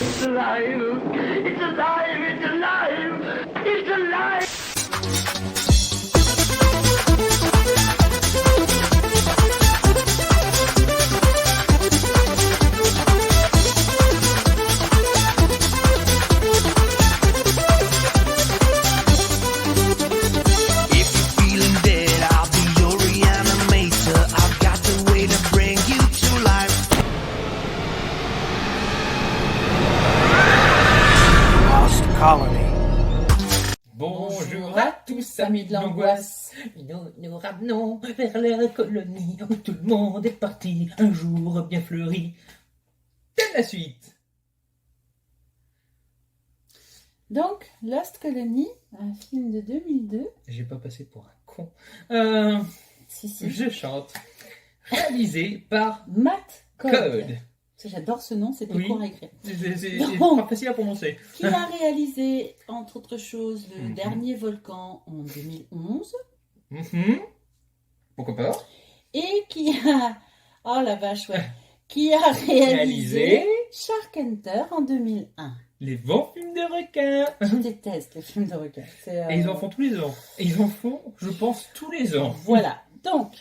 It's alive! It's alive! It's alive! It's alive! Bonjour à tous, amis de l'angoisse. Nous ramenons vers la colonie où tout le monde est parti un jour bien fleuri. T'aimes la suite? Donc, Lost Colony, un film de 2002. J'ai pas passé pour un con. Si. Je chante. Réalisé par Matt Code. Code. J'adore ce nom, c'était Oui. court à écrire. C'est Donc, pas facile à prononcer. Qui a réalisé, entre autres choses, le Mhm. dernier Volcan en 2011. Mhm. Pourquoi pas? Et qui a... Oh la vache, ouais. Qui a réalisé Shark Hunter en 2001. Les bons films de requins. Je déteste les films de requins. Et ils en font tous les ans. Et ils en font, je pense, tous les ans. Voilà. Donc,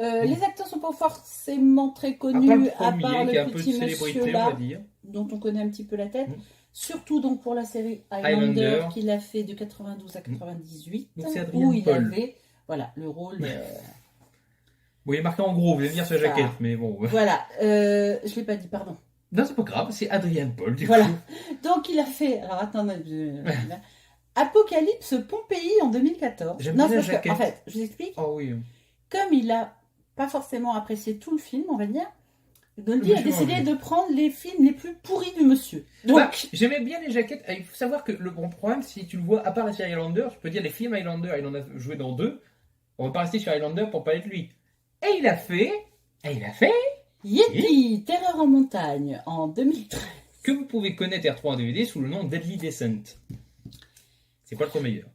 les acteurs sont pas forcément très connus, à part le qui a un peu de petit célébrité, monsieur on là, va dire. dont on connaît un petit peu la tête. Mm. Surtout donc pour la série Highlander, Highlander. qu'il a fait de 92 à 98, Donc c'est Adrien où il Paul. avait le rôle... Bon, il est marqué en gros, vous allez dire sur la jaquette, mais bon. voilà, je l'ai pas dit, pardon. Non, c'est pas grave, c'est Adrien Paul, du Voilà. coup. Donc il a fait... Alors attendez... Apocalypse Pompéi en 2014. J'aime Non, bien la c'est parce que, jaquette. en fait, je vous explique. Oh oui. Comme il a pas forcément apprécié tout le film, on va dire, Goldie a Monsieur décidé Goldie. de prendre les films les plus pourris du monsieur. Donc, Bah, j'aimais bien les jaquettes. Il faut savoir que le bon problème, si tu le vois, à part la série Highlander, je peux dire les films Highlander, il en a joué dans 2. On va pas rester sur Highlander pour parler de lui. Et il a fait... Yeti, Terreur en montagne en 2013. Que vous pouvez connaître R3 en DVD sous le nom Deadly Descent. C'est pas le trop meilleur.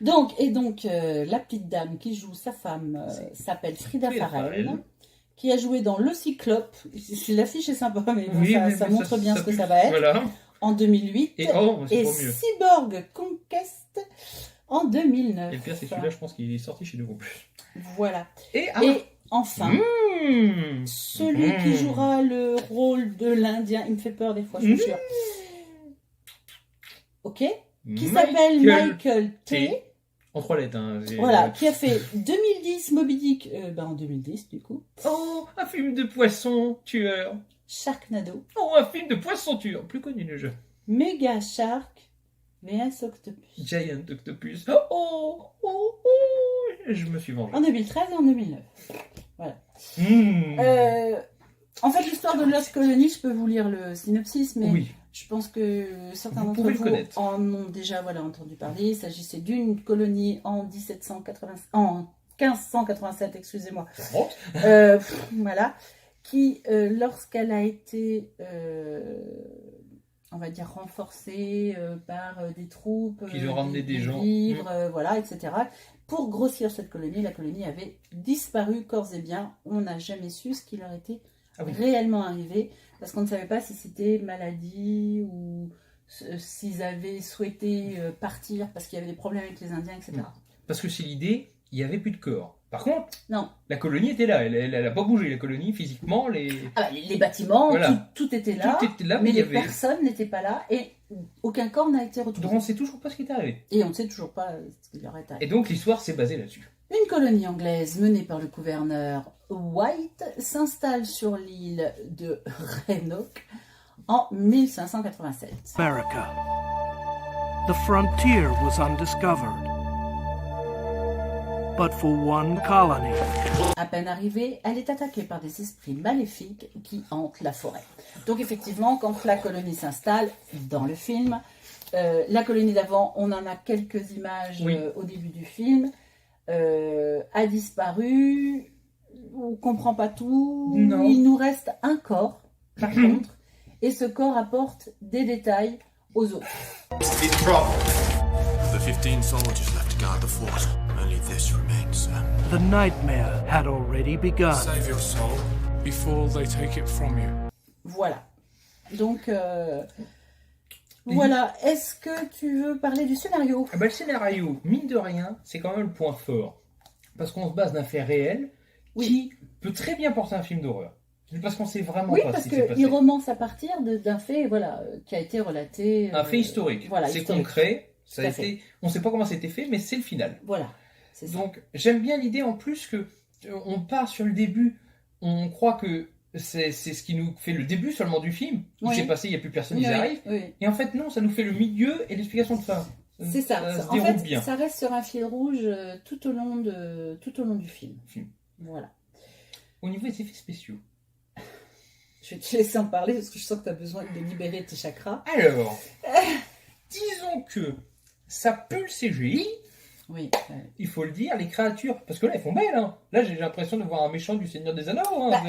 Donc, la petite dame qui joue sa femme s'appelle Frida Frida Farrell, Farrell. qui a joué dans Le Cyclope. L'affiche est sympa, mais bon, Oui, mais ça montre bien ce que pue. ça va être. Voilà. En 2008. Et oh, c'est Et pas mieux. Cyborg Conquest en 2009. Et le pire, c'est celui-là, je pense qu'il est sorti chez nous en plus. Voilà. Et Et enfin, Mmh. celui qui jouera le rôle de l'Indien, il me fait peur des fois, je vous jure. Ok. Qui s'appelle Michael T. En 3 lettres. Hein, Voilà, qui a fait 2010 Moby Dick, en 2010 du coup. Oh, un film de poisson tueur. Sharknado. Oh, un film de poisson tueur. Plus connu le jeu. Mega Shark vs Octopus. Giant Octopus. Oh, je me suis vengé. En 2013 et en 2009. Voilà. Mmh. En fait, l'histoire de Lost Colony, je peux vous lire le synopsis, mais Oui. je pense que certains Vous d'entre pouvez le vous connaître. en ont déjà entendu parler. Il s'agissait d'une colonie en 1587, excusez-moi. Honte. Voilà, qui, lorsqu'elle a été, on va dire, renforcée par des troupes, Qu'ils ont ramené des gens. vivres, voilà, etc. Pour grossir cette colonie, la colonie avait disparu corps et biens. On n'a jamais su ce qui leur était réellement arrivé, parce qu'on ne savait pas si c'était maladie ou s'ils avaient souhaité partir parce qu'il y avait des problèmes avec les Indiens, etc. Parce que c'est l'idée, il n'y avait plus de corps. Par contre, Non. la colonie était là. Elle n'a pas bougé, la colonie, physiquement. Les bâtiments, Voilà. tout était là, Tout était là, mais il y les avait... personnes n'étaient pas là et aucun corps n'a été retrouvé. Donc on ne sait toujours pas ce qui est arrivé. Et on ne sait toujours pas ce qui leur est arrivé. Et donc l'histoire s'est basée là-dessus. Une colonie anglaise menée par le gouverneur White s'installe sur l'île de Roanoke en 1587. America. The frontier was undiscovered. But for one colony. À peine arrivée, elle est attaquée par des esprits maléfiques qui hantent la forêt. Donc effectivement, quand la colonie s'installe dans le film, la colonie d'avant, on en a quelques images au début du film, a disparu, on comprend pas tout, Non. il nous reste un corps par contre, et ce corps apporte des détails aux autres. In trouble. The 15 soldiers left to guard the fort. Only this remains, sir. The nightmare had already begun. Save your soul before they take it from you. Voilà. Donc, Voilà, est-ce que tu veux parler du scénario? Ah bah, le scénario, mine de rien, c'est quand même le point fort. Parce qu'on se base d'un fait réel qui peut très bien porter un film d'horreur. Parce qu'on sait vraiment Oui, pas parce ce qui s'est passé. qu'il romance à partir d'un fait voilà, qui a été relaté. Un fait historique. Voilà, c'est historique. concret. Ça a Tout à été... On ne sait pas comment c'était fait, mais c'est le final. Voilà, c'est ça. Donc j'aime bien l'idée en plus que on part sur le début. On croit que c'est ce qui nous fait le début seulement du film. Il Oui. s'est passé, il n'y a plus personne, Oui, ils arrivent. oui. Et en fait, non, ça nous fait le milieu et l'explication de fin. C'est ça. Ça se En déroule fait, bien. ça reste sur un fil rouge tout au long du film. Voilà. Au niveau des effets spéciaux. Je vais te laisser en parler parce que je sens que tu as besoin de libérer tes chakras. Alors, disons que ça pue le CGI, Oui. il faut le dire, les créatures, parce que là, elles font belles. Hein. Là, j'ai l'impression de voir un méchant du Seigneur des Anneaux. Hein.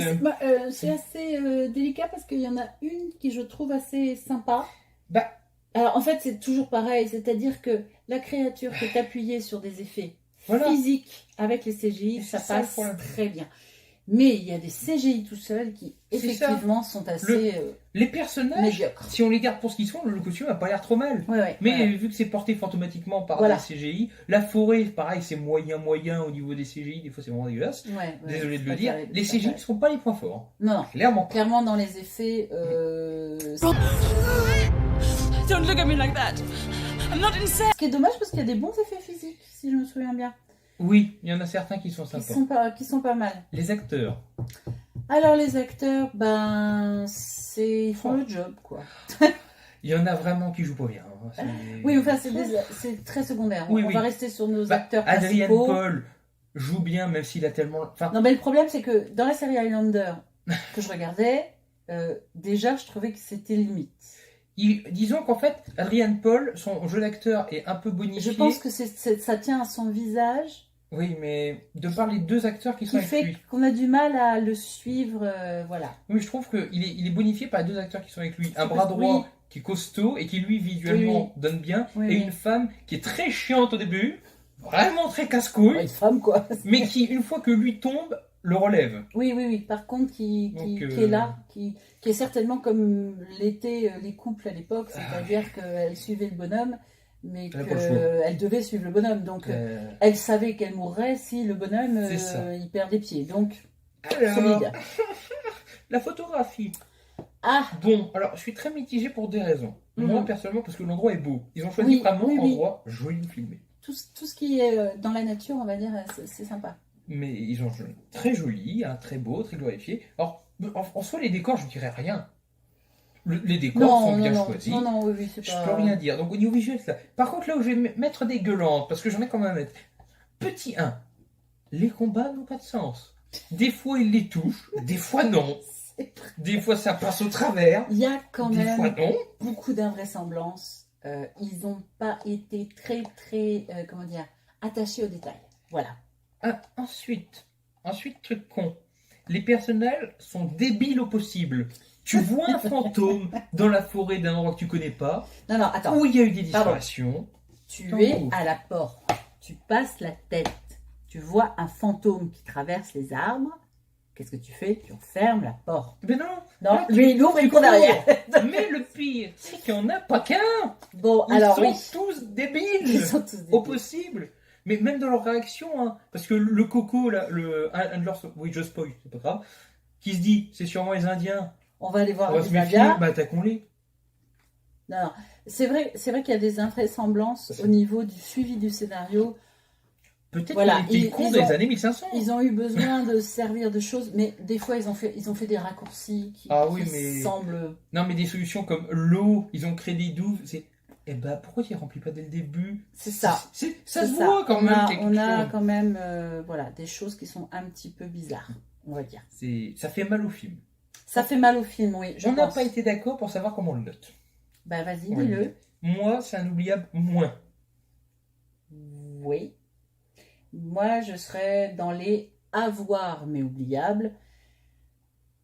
C'est assez délicat parce qu'il y en a une qui je trouve assez sympa. Bah, Alors en fait c'est toujours pareil, c'est-à-dire que la créature qui est appuyée sur des effets voilà. physiques avec les CGI, Et ça c'est ça, le passe problème. très bien. Mais il y a des CGI tout seuls qui C'est effectivement sont assez Les personnages, médiocres. si on les garde pour ce qu'ils sont, le costume n'a pas l'air trop mal. Ouais, Mais voilà. vu que c'est porté fantomatiquement par Voilà. des CGI, la forêt, pareil, c'est moyen au niveau des CGI, des fois c'est vraiment dégueulasse. Ouais, Désolé de c'est le pas dire, terrible, les c'est pas CGI ne terrible. sont pas les points forts. Non, non. Clairement pas. Clairement dans les effets, Don't look at me like that. I'm not insane. ce qui est dommage parce qu'il y a des bons effets physiques, si je me souviens bien, Oui, il y en a certains qui sont qui sympas. sont pas mal. Les acteurs. Alors les acteurs, ils font le job quoi. Il y en a vraiment qui jouent pas bien. Hein. Oui, enfin c'est très secondaire. Oui, On oui. va rester sur nos Bah, acteurs Adrian principaux. Paul joue bien, même s'il a tellement. Enfin, Non, mais le problème, c'est que dans la série Highlander que je regardais, déjà, je trouvais que c'était limite. disons qu'en fait, Adrian Paul, son jeu d'acteur est un peu bonifié. Je pense que ça tient à son visage, Oui, mais de par les deux acteurs qui sont qui avec fait lui. qu'on a du mal à le suivre. Voilà. Oui, je trouve qu'il est bonifié par les deux acteurs qui sont avec lui. Un C'est bras parce- droit oui. qui est costaud et qui lui visuellement donne bien, Oui, et oui. une femme qui est très chiante au début, vraiment très casse-couille, Une femme, quoi. mais qui, une fois que lui tombe, le relève. Oui, oui, oui. Par contre, qui Donc, est là, qui est certainement comme l'étaient les couples à l'époque, c'est-à-dire qu'elle suivait le bonhomme, mais Elle a pas le choix. qu'elle devait suivre le bonhomme. Donc, Euh, elle savait qu'elle mourrait si le bonhomme C'est ça. il perd des pieds. Donc, Alors, solide. la photographie. Ah, Bon, alors je suis très mitigé pour des raisons. Mhm. Moi, personnellement, parce que l'endroit est beau. Ils ont choisi Oui, vraiment oui, un oui. endroit joli filmé. tout ce qui est dans la nature, on va dire, c'est sympa. Mais ils ont très joli, hein, très beau, très glorifié. Alors, en soi, les décors, je ne dirais rien. Les décors sont bien choisis. non, oui, oui, c'est Je pas... peux rien dire. Donc au niveau visuel, c'est ça. Par contre, là où je vais mettre des gueulantes, parce que j'en ai quand même à mettre. Petit 1. Les combats n'ont pas de sens. Des fois, ils les touchent, des fois non. Des fois, ça passe au travers. Il y a quand Des même fois non. beaucoup d'invraisemblances. Ils n'ont pas été très, comment dire, attachés aux détails. Voilà. Ah, ensuite, truc con. Les personnages sont débiles au possible. Tu vois un fantôme dans la forêt d'un endroit que tu connais pas, Non, non, attends. où il y a eu des Pardon. disparitions. Tu T'en es ouvres. à la porte. Tu passes la tête. Tu vois un fantôme qui traverse les arbres. Qu'est-ce que tu fais? Tu refermes la porte. Mais non. Non, là, lui, il ouvre et il tu court derrière. Mais le pire, c'est qu'il n'y en a pas qu'un. Bon, Ils alors sont oui. tous débiles. Ils sont tous Au débiles. possible. Mais même dans leur réaction, hein, parce que le coco, là, un de leurs... Oui, je spoil, c'est pas grave. Qui se dit, c'est sûrement les Indiens. On va aller voir On va se les méfier, Indiens. bah attaquons-les. Non, non. C'est vrai qu'il y a des invraisemblances au niveau du suivi du scénario. Peut-être Voilà, qu'on était ils- cons ils des ont- années 1500. Ils ont eu besoin de se servir de choses, mais des fois ils ont fait des raccourcis qui, Ah oui, qui mais- semblent... Non, mais des solutions comme l'eau, ils ont créé des douves, c'est... Eh ben, pourquoi tu les remplis pas dès le début? C'est ça. Ça C'est se ça. voit quand On même a- quelque on a chose. quand même voilà, des choses qui sont un petit peu bizarres, on va dire. Ça fait mal au film. Ça fait mal au film, oui, je On n'a pense. pas été d'accord pour savoir comment on le note. Bah vas-y, Ouais. dis-le. Moi, c'est un oubliable moins. Oui. Moi, je serais dans les avoirs, mais oubliables.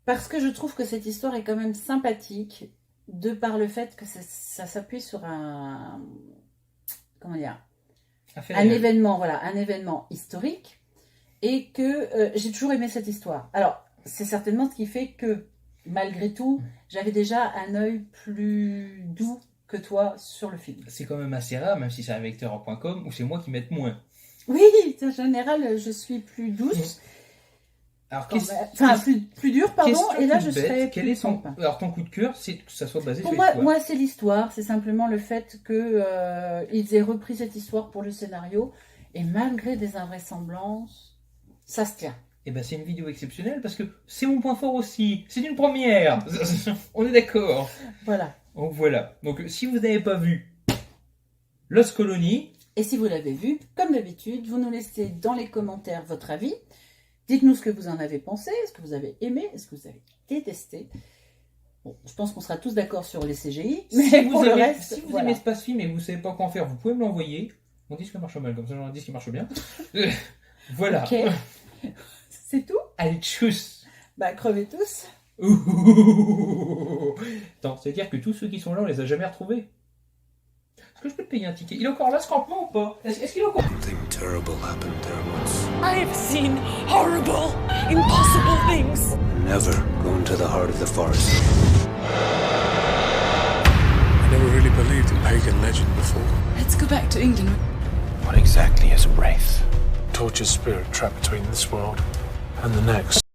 Parce que je trouve que cette histoire est quand même sympathique, de par le fait que ça s'appuie sur un... Comment dire? Affaire Un réelle. événement, voilà, un événement historique. Et que j'ai toujours aimé cette histoire. Alors, c'est certainement ce qui fait que, malgré tout, j'avais déjà un œil plus doux que toi sur le film. C'est quand même assez rare, même si c'est un vecteur en .com, où c'est moi qui mette moins. Oui, en général, je suis plus douce. Alors, Plus dure, pardon, question et là, toute je serais bête, quel plus est ton... sombre. Alors, ton coup de cœur, c'est que ça soit basé Pour sur moi, l'histoire. moi c'est l'histoire, c'est simplement le fait que ils aient repris cette histoire pour le scénario, et malgré des invraisemblances, ça se tient. Eh ben, c'est une vidéo exceptionnelle, parce que c'est mon point fort aussi. C'est une première. On est d'accord. Voilà. Donc, voilà. Donc, si vous n'avez pas vu Lost Colony... Et si vous l'avez vu, comme d'habitude, vous nous laissez dans les commentaires votre avis. Dites-nous ce que vous en avez pensé, est-ce que vous avez aimé, est-ce que vous avez détesté. Bon, je pense qu'on sera tous d'accord sur les CGI, mais Si pour vous, le aimez, reste, si vous voilà. aimez Space Film et vous ne savez pas quoi en faire, vous pouvez me l'envoyer. Mon disque marche mal, comme ça j'en ai un disque qui marche bien. Voilà. Ok, c'est tout. Allez, tchuss. Bah, crevez tous. Attends, c'est-à-dire que tous ceux qui sont là, on les a jamais retrouvés. Est-ce que je peux te payer un ticket? Il est encore là, ce campement ou pas? Est-ce qu'il est encore... Something terrible happened there once. I have seen horrible, impossible things. Never go into the heart of the forest. I never really believed in pagan legend before. Let's go back to England. What exactly is a wraith? Tortured spirit trapped between this world and the next.